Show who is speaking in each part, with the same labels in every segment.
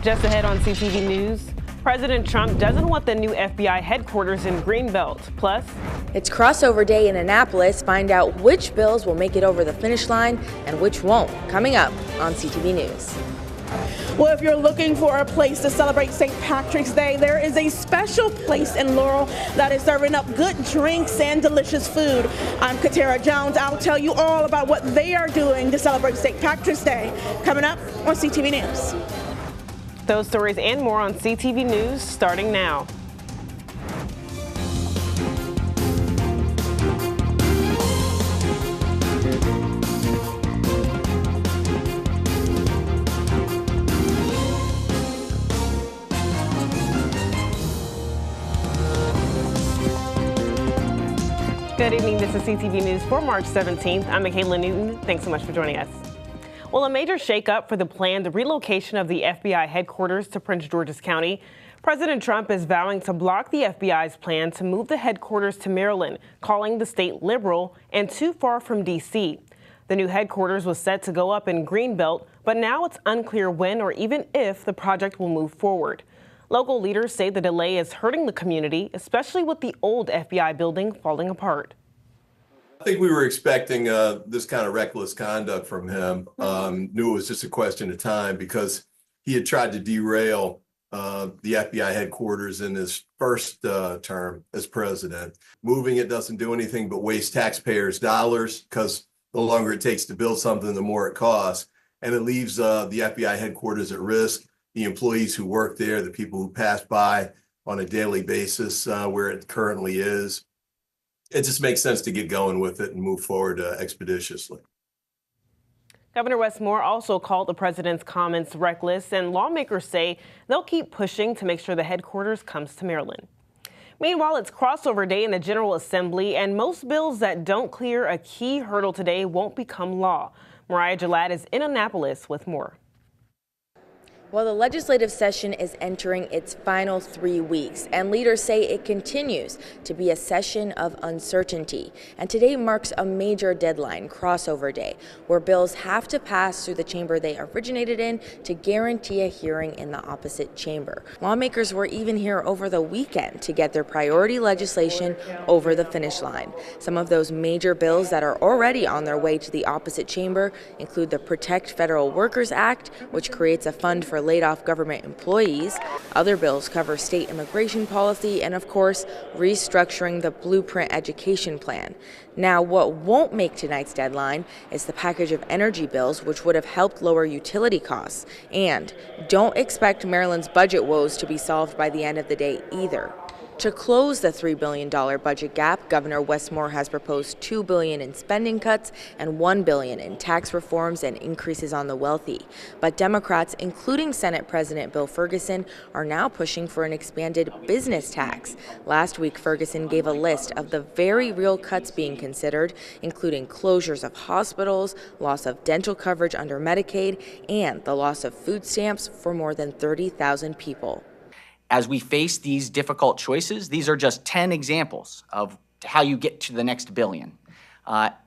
Speaker 1: Just ahead on CTV News, President Trump doesn't want the new FBI headquarters in Greenbelt. Plus,
Speaker 2: it's crossover day in Annapolis. Find out which bills will make it over the finish line and which won't. Coming up on CTV News.
Speaker 3: Well, if you're looking for a place to celebrate St. Patrick's Day, there is a special place in Laurel that is serving up good drinks and delicious food. I'm Katara Jones. I'll tell you all about what they are doing to celebrate St. Patrick's Day. Coming up on CTV News.
Speaker 1: Those stories and more on CTV News starting now. Good evening. This is CTV News for March 17th. I'm Michaela Newton. Thanks so much for joining us. Well, a major shakeup for the planned relocation of the FBI headquarters to Prince George's County. President Trump is vowing to block the FBI's plan to move the headquarters to Maryland, calling the state liberal and too far from D.C. The new headquarters was set to go up in Greenbelt, but now it's unclear when or even if the project will move forward. Local leaders say the delay is hurting the community, especially with the old FBI building falling apart.
Speaker 4: I think we were expecting this kind of reckless conduct from him. Knew it was just a question of time because he had tried to derail the FBI headquarters in his first term as president. Moving it doesn't do anything but waste taxpayers' dollars because the longer it takes to build something, the more it costs. And it leaves the FBI headquarters at risk. The employees who work there, the people who pass by on a daily basis where it currently is. It just makes sense to get going with it and move forward expeditiously.
Speaker 1: Governor Wes Moore also called the president's comments reckless, and lawmakers say they'll keep pushing to make sure the headquarters comes to Maryland. Meanwhile, it's crossover day in the General Assembly, and most bills that don't clear a key hurdle today won't become law. Mariah Jalad is in Annapolis with more.
Speaker 2: Well, the legislative session is entering its final 3 weeks, and leaders say it continues to be a session of uncertainty. And today marks a major deadline, crossover day, where bills have to pass through the chamber they originated in to guarantee a hearing in the opposite chamber. Lawmakers were even here over the weekend to get their priority legislation over the finish line. Some of those major bills that are already on their way to the opposite chamber include the Protect Federal Workers Act, which creates a fund for laid-off government employees. Other bills cover state immigration policy and, of course, restructuring the Blueprint Education Plan. Now, what won't make tonight's deadline is the package of energy bills, which would have helped lower utility costs. And don't expect Maryland's budget woes to be solved by the end of the day either. To close the $3 billion budget gap, Governor Wes Moore has proposed $2 billion in spending cuts and $1 billion in tax reforms and increases on the wealthy. But Democrats, including Senate President Bill Ferguson, are now pushing for an expanded business tax. Last week, Ferguson gave a list of the very real cuts being considered, including closures of hospitals, loss of dental coverage under Medicaid, and the loss of food stamps for more than 30,000 people.
Speaker 5: As we face these difficult choices, these are just 10 examples of how you get to the next billion.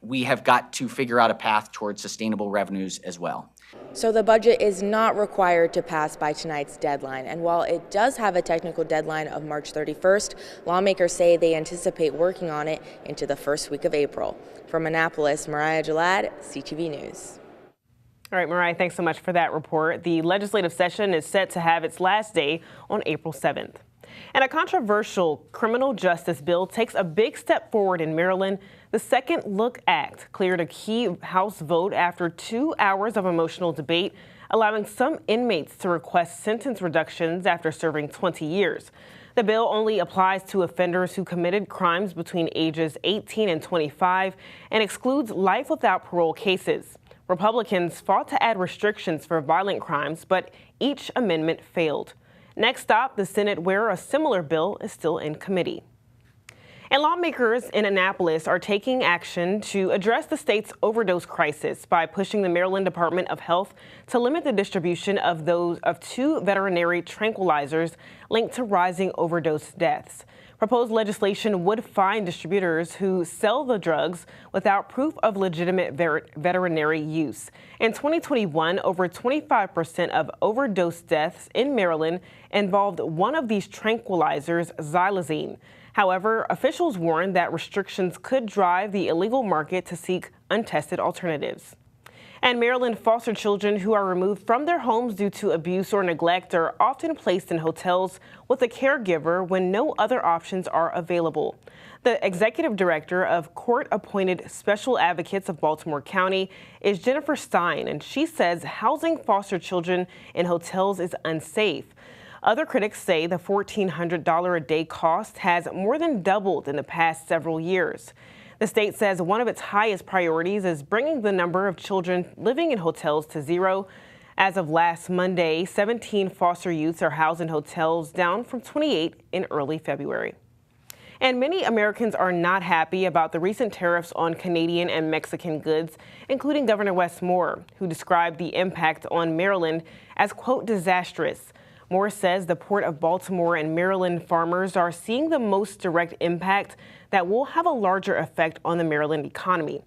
Speaker 5: We have got to figure out a path towards sustainable revenues as well.
Speaker 2: So the budget is not required to pass by tonight's deadline. And while it does have a technical deadline of March 31st, lawmakers say they anticipate working on it into the first week of April. From Annapolis, Mariah Jalad, CTV News.
Speaker 1: All right, Mariah, thanks so much for that report. The legislative session is set to have its last day on April 7th. And a controversial criminal justice bill takes a big step forward in Maryland. The Second Look Act cleared a key House vote after 2 hours of emotional debate, allowing some inmates to request sentence reductions after serving 20 years. The bill only applies to offenders who committed crimes between ages 18 and 25 and excludes life without parole cases. Republicans fought to add restrictions for violent crimes, but each amendment failed. Next stop, the Senate, where a similar bill is still in committee. And lawmakers in Annapolis are taking action to address the state's overdose crisis by pushing the Maryland Department of Health to limit the distribution of 2 veterinary tranquilizers linked to rising overdose deaths. Proposed legislation would fine distributors who sell the drugs without proof of legitimate veterinary use. In 2021, over 25% of overdose deaths in Maryland involved one of these tranquilizers, xylazine. However, officials warn that restrictions could drive the illegal market to seek untested alternatives. And Maryland foster children who are removed from their homes due to abuse or neglect are often placed in hotels with a caregiver when no other options are available. The executive director of court-appointed Special Advocates of Baltimore County is Jennifer Stein, and she says housing foster children in hotels is unsafe. Other critics say the $1,400 a day cost has more than doubled in the past several years. The state says one of its highest priorities is bringing the number of children living in hotels to zero. As of last Monday, 17 foster youths are housed in hotels, down from 28 in early February. And many Americans are not happy about the recent tariffs on Canadian and Mexican goods, including Governor Wes Moore, who described the impact on Maryland as, quote, disastrous. Moore says the Port of Baltimore and Maryland farmers are seeing the most direct impact that will have a larger effect on the Maryland economy.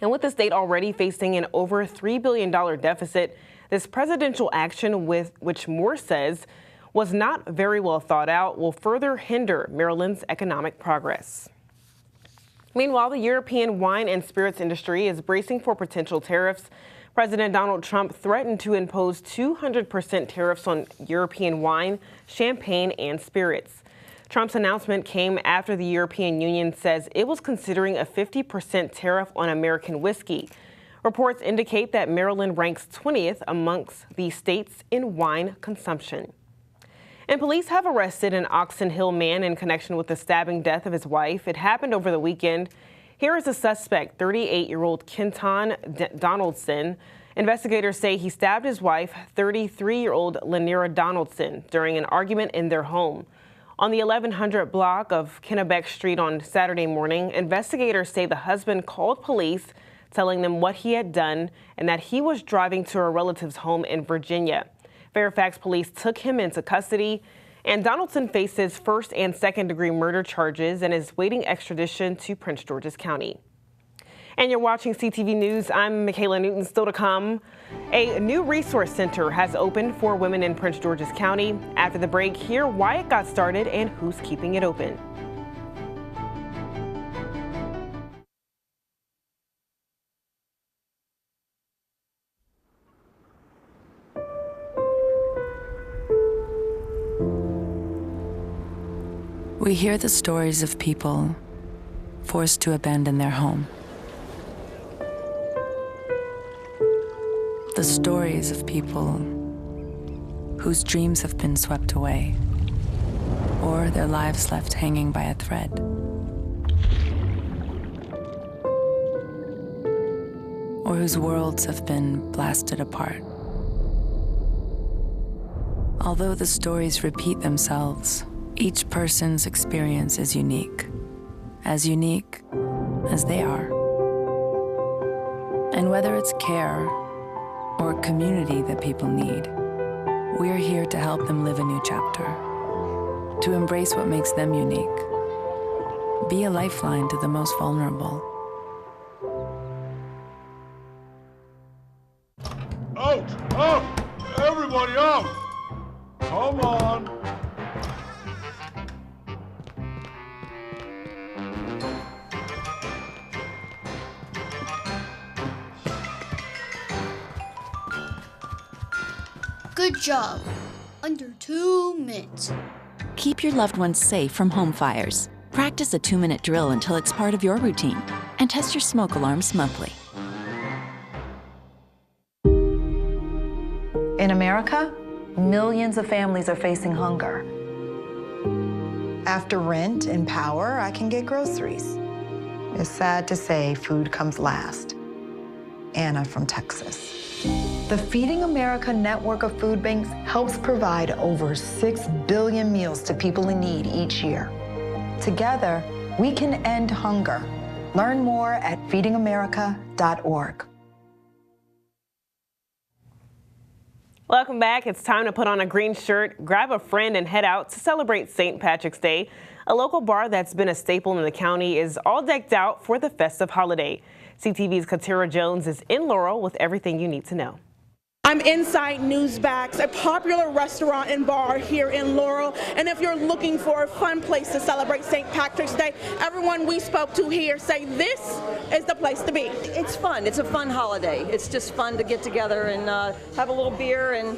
Speaker 1: And with the state already facing an over $3 billion deficit, this presidential action, which Moore says was not very well thought out, will further hinder Maryland's economic progress. Meanwhile, the European wine and spirits industry is bracing for potential tariffs. President Donald Trump threatened to impose 200% tariffs on European wine, champagne, and spirits. Trump's announcement came after the European Union says it was considering a 50% tariff on American whiskey. Reports indicate that Maryland ranks 20th amongst the states in wine consumption. And police have arrested an Oxon Hill man in connection with the stabbing death of his wife. It happened over the weekend. Here is the suspect, 38-year-old Kenton Donaldson. Investigators say he stabbed his wife, 33-year-old Laniera Donaldson, during an argument in their home. On the 1100 block of Kennebec Street on Saturday morning, investigators say the husband called police, telling them what he had done and that he was driving to a relative's home in Virginia. Fairfax police took him into custody, and Donaldson faces first and second-degree murder charges and is waiting extradition to Prince George's County. And you're watching CTV News. I'm Michaela Newton. Still to come, a new resource center has opened for women in Prince George's County. After the break, hear why it got started and who's keeping it open.
Speaker 6: We hear the stories of people forced to abandon their home. The stories of people whose dreams have been swept away, or their lives left hanging by a thread. Or whose worlds have been blasted apart. Although the stories repeat themselves, each person's experience is unique as they are. And whether it's care or community that people need, we're here to help them live a new chapter, to embrace what makes them unique, be a lifeline to the most vulnerable.
Speaker 7: Out! Out! Everybody out! Come on!
Speaker 8: Good job. Under 2 minutes.
Speaker 9: Keep your loved ones safe from home fires. Practice a 2-minute drill until it's part of your routine. And test your smoke alarms monthly.
Speaker 10: In America, millions of families are facing hunger.
Speaker 11: After rent and power, I can get groceries. It's sad to say food comes last. Anna from Texas. The Feeding America network of food banks helps provide over 6 billion meals to people in need each year. Together, we can end hunger. Learn more at feedingamerica.org.
Speaker 1: Welcome back. It's time to put on a green shirt, grab a friend, and head out to celebrate St. Patrick's Day. A local bar that's been a staple in the county is all decked out for the festive holiday. CTV's Katera Jones is in Laurel with everything you need to know.
Speaker 3: I'm inside Newsbacks, a popular restaurant and bar here in Laurel. And if you're looking for a fun place to celebrate St. Patrick's Day, everyone we spoke to here say this is the place to be.
Speaker 12: It's fun. It's a fun holiday. It's just fun to get together and have a little beer and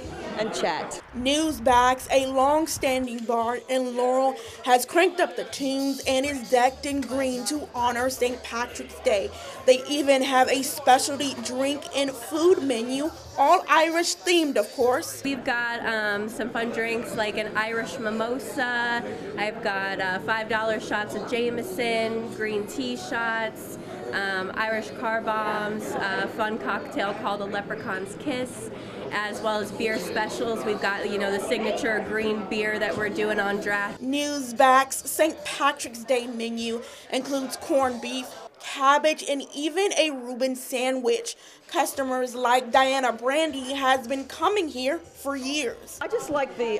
Speaker 12: chat.
Speaker 3: Newsbacks, a long-standing bar in Laurel, has cranked up the tunes and is decked in green to honor St. Patrick's Day. They even have a specialty drink and food menu, all Irish themed, of course.
Speaker 13: We've got some fun drinks like an Irish mimosa. I've got $5 shots of Jameson, green tea shots, Irish car bombs, a fun cocktail called a Leprechaun's Kiss, as well as beer specials. We've got, the signature green beer that we're doing on draft.
Speaker 3: Newsbacks' St. Patrick's Day menu includes corned beef, cabbage, and even a Reuben sandwich. Customers like Diana Brandy has been coming here for years.
Speaker 12: I just like the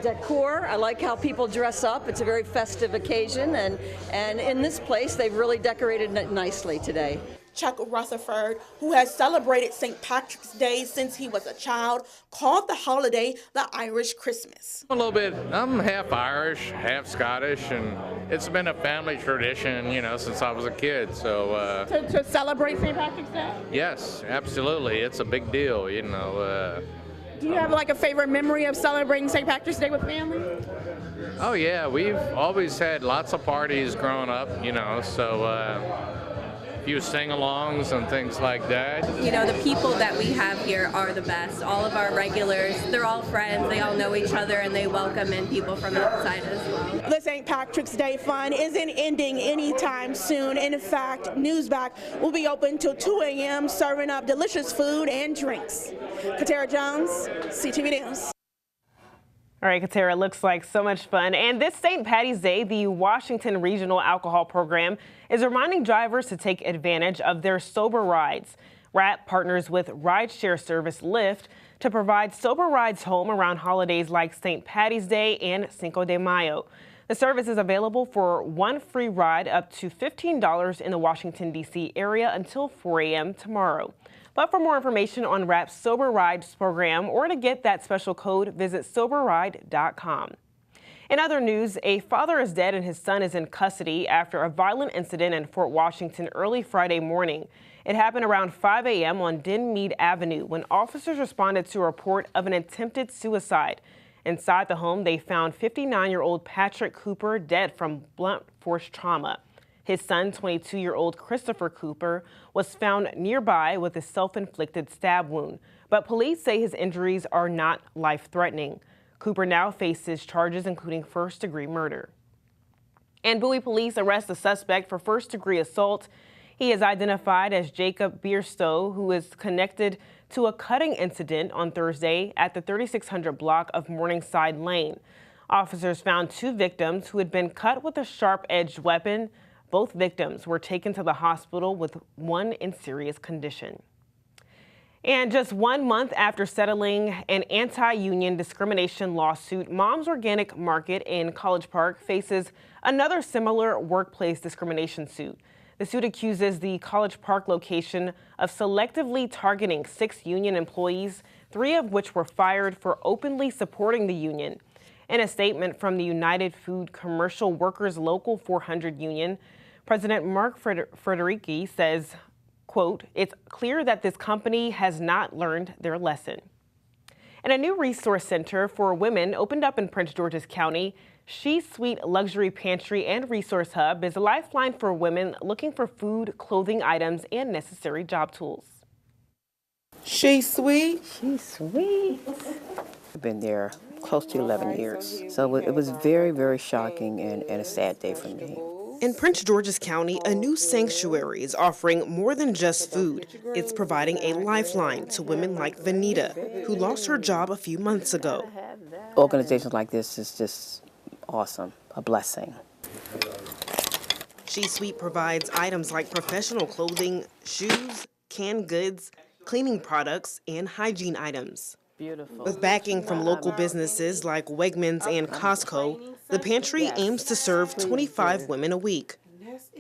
Speaker 12: decor. I like how people dress up. It's a very festive occasion, and in this place they've really decorated it nicely today.
Speaker 3: Chuck Rutherford, who has celebrated St. Patrick's Day since he was a child, called the holiday the Irish Christmas.
Speaker 14: A little bit, I'm half Irish, half Scottish, and it's been a family tradition, since I was a kid. So
Speaker 3: to celebrate St. Patrick's Day?
Speaker 14: Yes, absolutely. It's a big deal,
Speaker 3: Do you have like a favorite memory of celebrating St. Patrick's Day with family?
Speaker 14: Oh yeah, we've always had lots of parties growing up, so few sing-alongs and things like that.
Speaker 13: The people that we have here are the best. All of our regulars, they're all friends. They all know each other and they welcome in people from outside as well.
Speaker 3: The St. Patrick's Day fun isn't ending anytime soon. In fact, Newsback will be open till 2 a.m. serving up delicious food and drinks. Katera Jones, CTV News.
Speaker 1: All right, Katera, looks like so much fun. And this St. Patty's Day, the Washington Regional Alcohol Program is reminding drivers to take advantage of their sober rides. RAP partners with rideshare service Lyft to provide sober rides home around holidays like St. Patty's Day and Cinco de Mayo. The service is available for one free ride up to $15 in the Washington, D.C. area until 4 a.m. tomorrow. But for more information on RAP's Sober Rides program or to get that special code, visit soberride.com. In other news, a father is dead and his son is in custody after a violent incident in Fort Washington early Friday morning. It happened around 5 a.m. on Denmead Avenue when officers responded to a report of an attempted suicide. Inside the home, they found 59-year-old Patrick Cooper dead from blunt force trauma. His son, 22-year-old Christopher Cooper, was found nearby with a self-inflicted stab wound, but police say his injuries are not life-threatening. Cooper now faces charges including first-degree murder. And Bowie police arrest a suspect for first-degree assault. He is identified as Jacob Bierstow, who is connected to a cutting incident on Thursday at the 3600 block of Morningside Lane. Officers found two victims who had been cut with a sharp-edged weapon. Both victims were taken to the hospital with one in serious condition. And just 1 month after settling an anti-union discrimination lawsuit, Mom's Organic Market in College Park faces another similar workplace discrimination suit. The suit accuses the College Park location of selectively targeting 6 union employees, 3 of which were fired for openly supporting the union. In a statement from the United Food Commercial Workers Local 400 union, President Mark Frederici says, quote, "It's clear that this company has not learned their lesson." And a new resource center for women opened up in Prince George's County. She Sweet Luxury Pantry and Resource Hub is a lifeline for women looking for food, clothing items, and necessary job tools.
Speaker 15: She Sweet?
Speaker 16: She's sweet. I've been there close to 11 years. So it was very, very shocking and a sad day for me.
Speaker 15: In Prince George's County, a new sanctuary is offering more than just food. It's providing a lifeline to women like Vanita, who lost her job a few months ago.
Speaker 16: Organizations like this is just awesome, a blessing.
Speaker 15: She Sweet provides items like professional clothing, shoes, canned goods, cleaning products, and hygiene items.
Speaker 16: Beautiful.
Speaker 15: With backing from local businesses like Wegmans and Costco, the pantry aims to serve 25 women a week.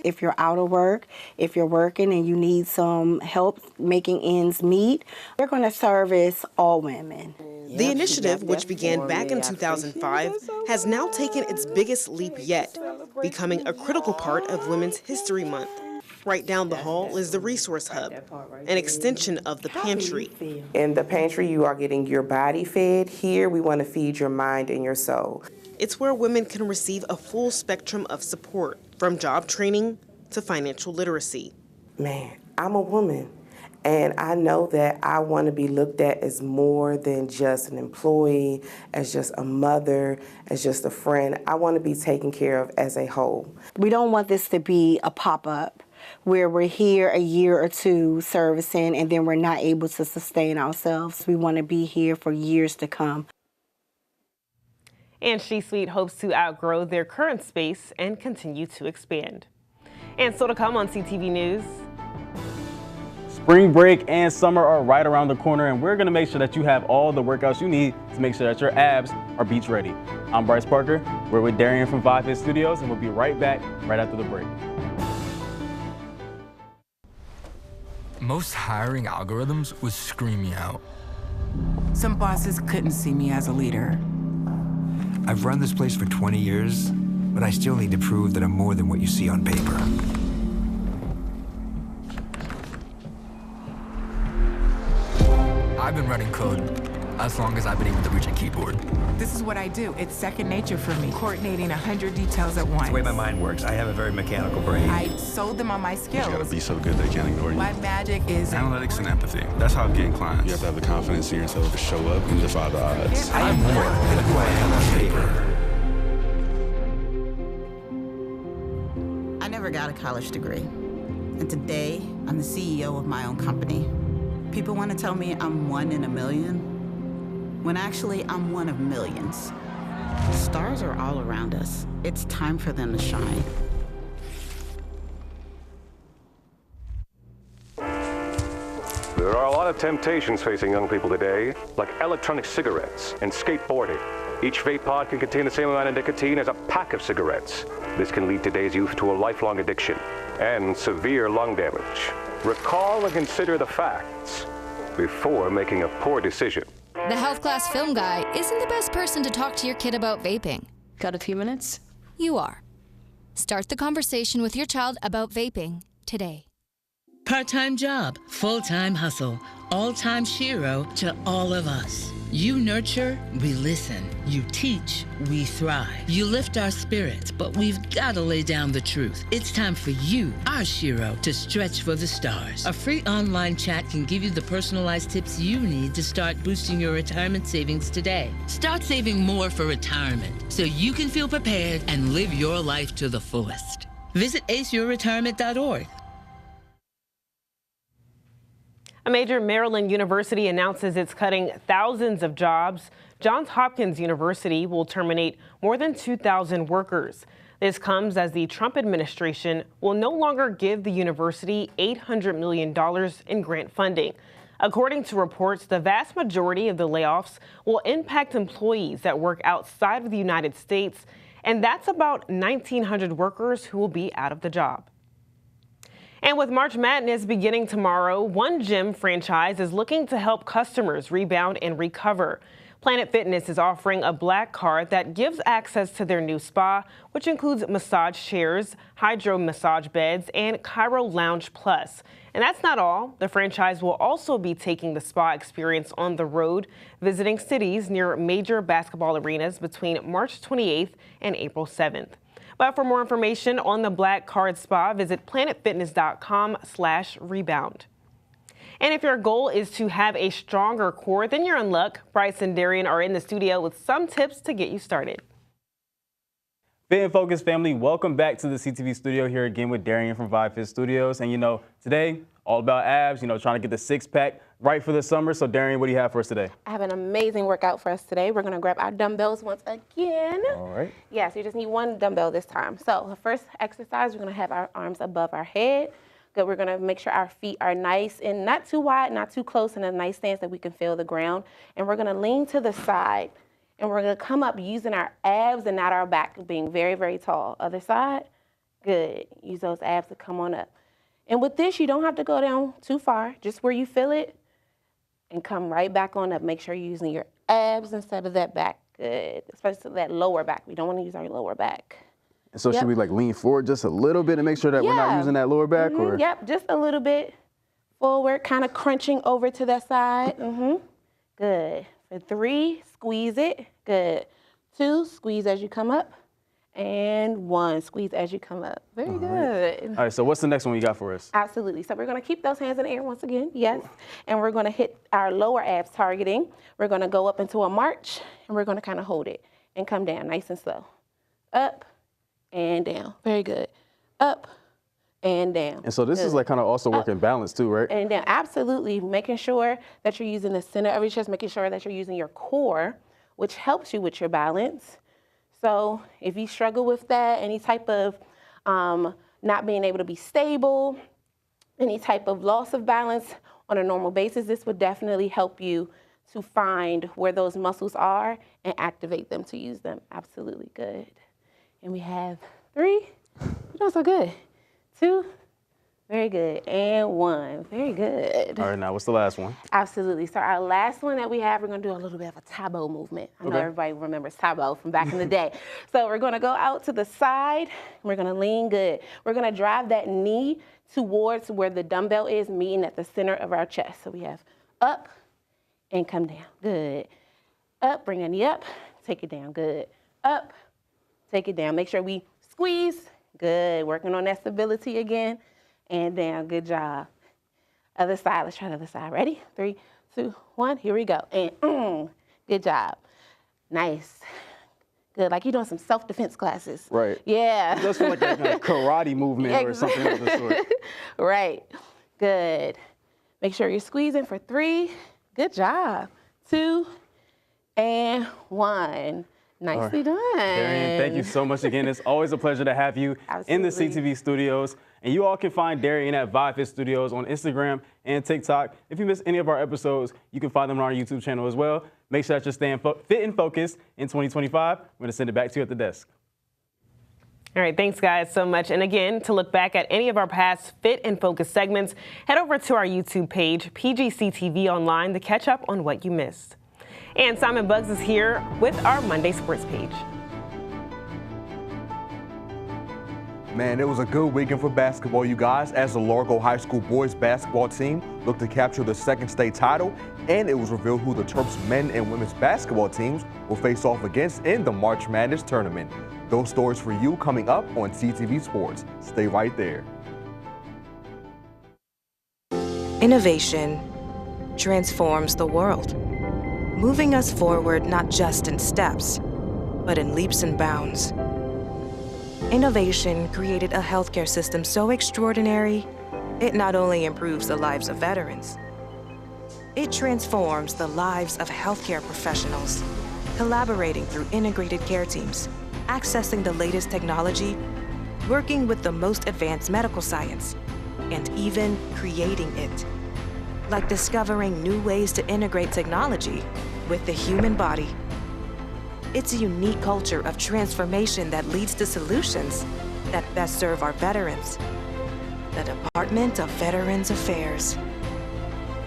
Speaker 17: If you're out of work, if you're working and you need some help making ends meet, we're going to service all women.
Speaker 15: The initiative, which began back in 2005, has now taken its biggest leap yet, becoming a critical part of Women's History Month. Right down the hall is the Resource Hub, an extension of the pantry.
Speaker 18: In the pantry, you are getting your body fed. Here, we want to feed your mind and your soul.
Speaker 15: It's where women can receive a full spectrum of support, from job training to financial literacy.
Speaker 18: Man, I'm a woman, and I know that I want to be looked at as more than just an employee, as just a mother, as just a friend. I want to be taken care of as a whole.
Speaker 17: We don't want this to be a pop-up where we're here a year or two servicing and then we're not able to sustain ourselves. We want to be here for years to come.
Speaker 1: And She Suite hopes to outgrow their current space and continue to expand. And still to come on CTV News.
Speaker 19: Spring break and summer are right around the corner, and we're going to make sure that you have all the workouts you need to make sure that your abs are beach ready. I'm Bryce Parker. We're with Darian from Vive Fit Studios, and we'll be right back right after the break.
Speaker 20: Most hiring algorithms would scream me out.
Speaker 21: Some bosses couldn't see me as a leader.
Speaker 22: I've run this place for 20 years, but I still need to prove that I'm more than what you see on paper.
Speaker 20: I've been running code as long as I've been able to reach a keyboard.
Speaker 21: This is what I do. It's second nature for me, coordinating 100 details at once.
Speaker 22: It's the way my mind works. I have a very mechanical brain.
Speaker 21: I sold them on my skills.
Speaker 23: You gotta be so good they can't ignore you.
Speaker 21: My magic is
Speaker 23: analytics and empathy. That's how I'm getting clients. You have to have the confidence in yourself to show up and defy the odds.
Speaker 22: I am more than who I am on paper.
Speaker 24: I never got a college degree, and today I'm the CEO of my own company. People want to tell me I'm one in a million, when actually I'm one of millions. Stars are all around us. It's time for them to shine.
Speaker 25: There are a lot of temptations facing young people today, like electronic cigarettes and skateboarding. Each vape pod can contain the same amount of nicotine as a pack of cigarettes. This can lead today's youth to a lifelong addiction and severe lung damage. Recall and consider the facts before making a poor decision.
Speaker 26: The health class film guy isn't the best person to talk to your kid about vaping.
Speaker 27: Got a few minutes?
Speaker 26: You are. Start the conversation with your child about vaping today.
Speaker 28: Part-time job, full-time hustle, all-time Shiro to all of us. You nurture, we listen. You teach, we thrive. You lift our spirits, but we've got to lay down the truth. It's time for you, our Shiro, to stretch for the stars. A free online chat can give you the personalized tips you need to start boosting your retirement savings today. Start saving more for retirement so you can feel prepared and live your life to the fullest. Visit aceyourretirement.org.
Speaker 1: A major Maryland university announces it's cutting thousands of jobs. Johns Hopkins University will terminate more than 2,000 workers. This comes as the Trump administration will no longer give the university $800 million in grant funding. According to reports, the vast majority of the layoffs will impact employees that work outside of the United States, and that's about 1,900 workers who will be out of the job. And with March Madness beginning tomorrow, one gym franchise is looking to help customers rebound and recover. Planet Fitness is offering a black card that gives access to their new spa, which includes massage chairs, hydro massage beds, and Cryo Lounge Plus. And that's not all. The franchise will also be taking the spa experience on the road, visiting cities near major basketball arenas between March 28th and April 7th. But for more information on the Black Card Spa, visit planetfitness.com/rebound. And if your goal is to have a stronger core, then you're in luck. Bryce and Darian are in the studio with some tips to get you started.
Speaker 19: Fit and Focus family, welcome back to the CTV studio here again with Darian from Vive Fit Studios. And today, all about abs, trying to get the six-pack right for the summer. So Darian, what do you have for us today?
Speaker 29: I have an amazing workout for us today. We're gonna grab our dumbbells once again.
Speaker 19: All right.
Speaker 29: Yeah, so you just need one dumbbell this time. So the first exercise, we're gonna have our arms above our head. Good, we're gonna make sure our feet are nice and not too wide, not too close, in a nice stance that we can feel the ground. And we're gonna lean to the side, and we're gonna come up using our abs and not our back, being very, very tall. Other side, good. Use those abs to come on up. And with this, you don't have to go down too far, just where you feel it, and come right back on up. Make sure you're using your abs instead of that back. Good, especially that lower back. We don't want to use our lower back.
Speaker 19: And so should we like lean forward just a little bit to make sure that we're not using that lower back? Or?
Speaker 29: Yep, just a little bit forward, kind of crunching over to that side. Good. For 3, squeeze it. Good. 2, squeeze as you come up. And 1, squeeze as you come up. Very good.
Speaker 19: All right, so what's the next one you got for us?
Speaker 29: Absolutely. So we're going to keep those hands in the air once again. Yes. And we're going to hit our lower abs targeting. We're going to go up into a march, and we're going to kind of hold it and come down nice and slow. Up and down. Very good. Up and down.
Speaker 19: And so this is like kind of also working balance too, right?
Speaker 29: And down. Absolutely. Making sure that you're using the center of your chest, making sure that you're using your core, which helps you with your balance. So if you struggle with that, any type of not being able to be stable, any type of loss of balance on a normal basis, this would definitely help you to find where those muscles are and activate them to use them. Absolutely. Good. And we have 3. You're doing so good. 2. Very good. And 1. Very good.
Speaker 19: All right, now what's the last one?
Speaker 29: Absolutely. So our last one that we have, we're going to do a little bit of a Tabo movement. I know everybody remembers Tabo from back in the day. So we're going to go out to the side. We're going to lean good. We're going to drive that knee towards where the dumbbell is, meeting at the center of our chest. So we have up and come down. Good. Up, bring the knee up, take it down. Good. Up, take it down. Make sure we squeeze. Good. Working on that stability again. And down. Good job. Other side. Let's try the other side. Ready? 3, 2, 1. Here we go. And good job. Nice. Good. Like you're doing some self-defense classes.
Speaker 19: Right.
Speaker 29: Yeah.
Speaker 19: It does feel like a kind of karate movement or something of the sort.
Speaker 29: Right. Good. Make sure you're squeezing for 3. Good job. 2 and 1. Nicely done.
Speaker 19: Darian, thank you so much again. It's always a pleasure to have you in the CTV studios. And you all can find Darian at ViveFit Studios on Instagram and TikTok. If you missed any of our episodes, you can find them on our YouTube channel as well. Make sure that you're staying fit and focused in 2025. We're going to send it back to you at the desk.
Speaker 1: All right, thanks guys so much. And again, to look back at any of our past Fit and Focus segments, head over to our YouTube page, PGCTV Online, to catch up on what you missed. And Simon Buggs is here with our Monday Sports page.
Speaker 2: Man, it was a good weekend for basketball, you guys, as the Largo High School boys basketball team looked to capture the second state title, and it was revealed who the Terps men and women's basketball teams will face off against in the March Madness tournament. Those stories for you coming up on CTV Sports. Stay right there.
Speaker 4: Innovation transforms the world, moving us forward not just in steps, but in leaps and bounds. Innovation created a healthcare system so extraordinary, it not only improves the lives of veterans, it transforms the lives of healthcare professionals, collaborating through integrated care teams, accessing the latest technology, working with the most advanced medical science, and even creating it. Like discovering new ways to integrate technology with the human body. It's a unique culture of transformation that leads to solutions that best serve our veterans. The Department of Veterans Affairs,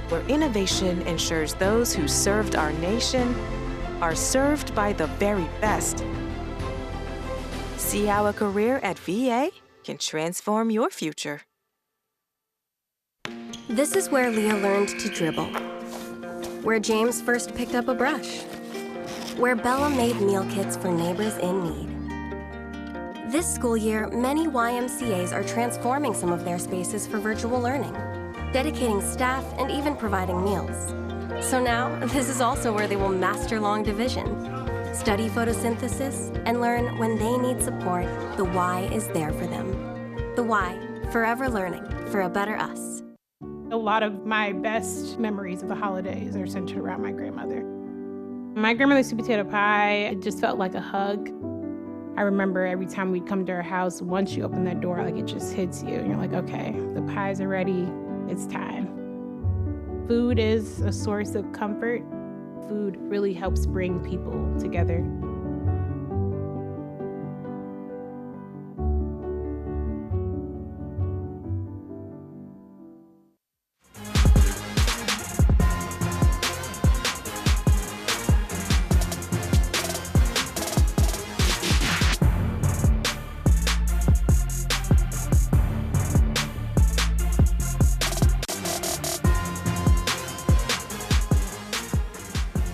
Speaker 4: where innovation ensures those who served our nation are served by the very best. See how a career at VA can transform your future.
Speaker 5: This is where Leah learned to dribble, where James first picked up a brush, where Bella made meal kits for neighbors in need. This school year, many YMCAs are transforming some of their spaces for virtual learning, dedicating staff and even providing meals. So now, this is also where they will master long division, study photosynthesis, and learn when they need support, the Y is there for them. The Y, forever learning for a better us.
Speaker 6: A lot of my best memories of the holidays are centered around my grandmother. My grandmother's sweet potato pie, it just felt like a hug. I I remember every time we'd come to our house, once you open that door, like it just hits you. And you're like, okay, the pies are ready. It's time. Food is a source of comfort. Food really helps bring people together.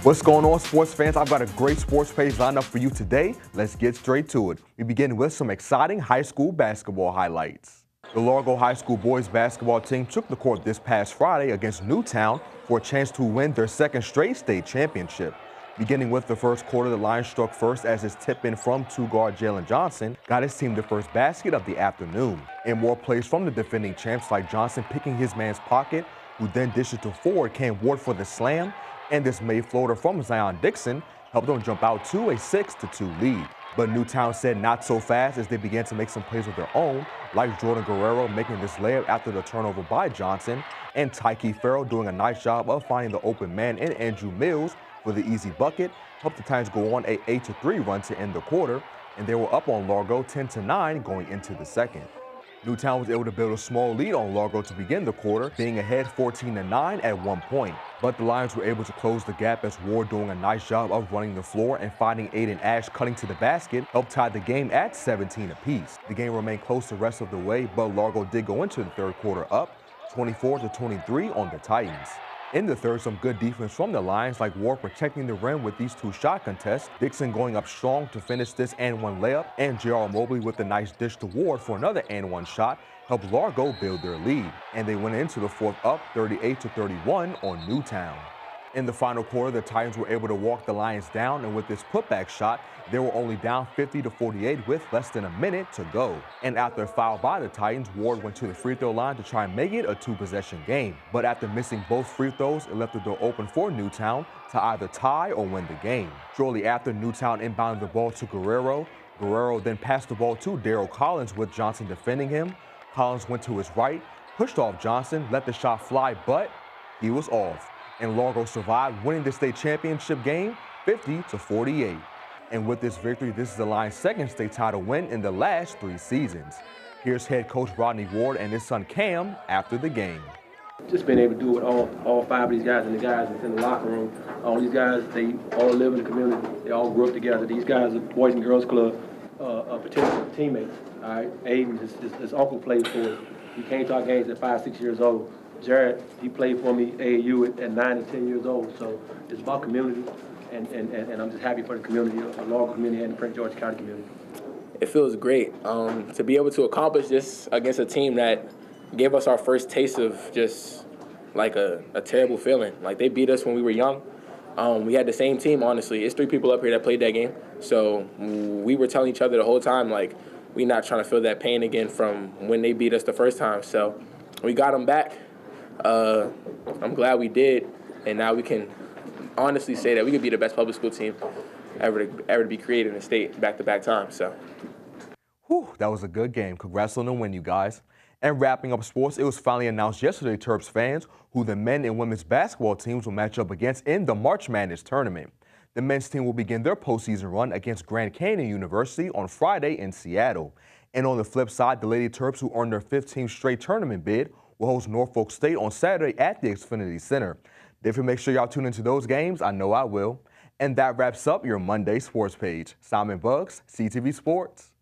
Speaker 2: What's going on, sports fans? I've got a great sports page lined up for you today. Let's get straight to it. We begin with some exciting high school basketball highlights. The Largo High School boys basketball team took the court this past Friday against Newtown for a chance to win their second straight state championship. Beginning with the first quarter, the Lions struck first as his tip-in from two-guard Jalen Johnson got his team the first basket of the afternoon. And more plays from the defending champs, like Johnson picking his man's pocket, who then dished it to forward Cam Ward for the slam, and this made floater from Zion Dixon helped them jump out to a 6-2 lead. But Newtown said not so fast as they began to make some plays of their own, like Jordan Guerrero making this layup after the turnover by Johnson, and Tyke Farrell doing a nice job of finding the open man in Andrew Mills for the easy bucket, helped the Titans go on a 8-3 run to end the quarter, and they were up on Largo 10-9 going into the second. Newtown was able to build a small lead on Largo to begin the quarter, being ahead 14-9 at one point. But the Lions were able to close the gap as Ward doing a nice job of running the floor and finding Aiden Ash cutting to the basket helped tie the game at 17 apiece. The game remained close the rest of the way, but Largo did go into the third quarter up 24-23 on the Titans. In the third, some good defense from the Lions, like Ward protecting the rim with these two shot contests, Dixon going up strong to finish this and-one layup, and J.R. Mobley with a nice dish to Ward for another and-one shot helped Largo build their lead, and they went into the fourth up 38-31 on Newtown. In the final quarter, the Titans were able to walk the Lions down, and with this putback shot, they were only down 50-48 with less than a minute to go. And after a foul by the Titans, Ward went to the free throw line to try and make it a two-possession game. But after missing both free throws, it left the door open for Newtown to either tie or win the game. Shortly after, Newtown inbounded the ball to Guerrero. Guerrero then passed the ball to Daryl Collins with Johnson defending him. Collins went to his right, pushed off Johnson, let the shot fly, but he was off. And Largo survived, winning the state championship game 50-48. And with this victory, this is the Lions' second state title win in the last 3 seasons. Here's head coach Rodney Ward and his son Cam after the game.
Speaker 7: Just being able to do it with all 5 of these guys and the guys that's in the locker room. All these guys, they all live in the community. They all grew up together. These guys are Boys and Girls Club potential teammates. All right, Aiden, his uncle played for us. He came to our games at 5, 6 years old. Jared, he played for me AAU at 9 and 10 years old. So it's about community, and I'm just happy for the community, the Largo community and the Prince George County community.
Speaker 8: It feels great to be able to accomplish this against a team that gave us our first taste of just like a terrible feeling. Like they beat us when we were young. We had the same team, honestly. It's 3 people up here that played that game. So we were telling each other the whole time, like, we're not trying to feel that pain again from when they beat us the first time. So we got them back. I'm glad we did. And now we can honestly say that we could be the best public school team ever to be created in the state back-to-back times. So.
Speaker 2: Whew, that was a good game. Congrats on the win, you guys. And wrapping up sports, it was finally announced yesterday, Terps fans, who the men and women's basketball teams will match up against in the March Madness tournament. The men's team will begin their postseason run against Grand Canyon University on Friday in Seattle. And on the flip side, the Lady Terps, who earned their 15th straight tournament bid, will host Norfolk State on Saturday at the Xfinity Center. Definitely make sure y'all tune into those games. I know I will. And that wraps up your Monday sports page. Simon Buggs, CTV Sports.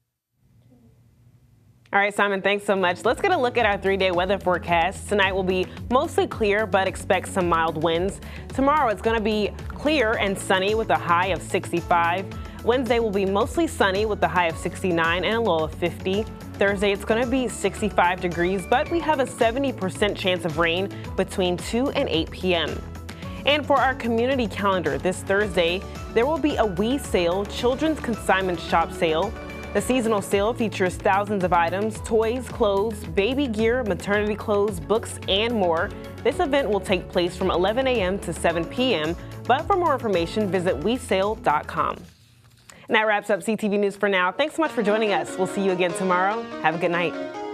Speaker 1: All right, Simon, thanks so much. Let's get a look at our 3-day weather forecast. Tonight will be mostly clear, but expect some mild winds. Tomorrow it's going to be clear and sunny with a high of 65. Wednesday will be mostly sunny with a high of 69 and a low of 50. Thursday it's going to be 65 degrees, but we have a 70% chance of rain between 2 and 8 p.m. And for our community calendar this Thursday, there will be a We Sale Children's Consignment Shop sale. The seasonal sale features thousands of items, toys, clothes, baby gear, maternity clothes, books, and more. This event will take place from 11 a.m. to 7 p.m., but for more information, visit WeSale.com. And that wraps up CTV News for now. Thanks so much for joining us. We'll see you again tomorrow. Have a good night.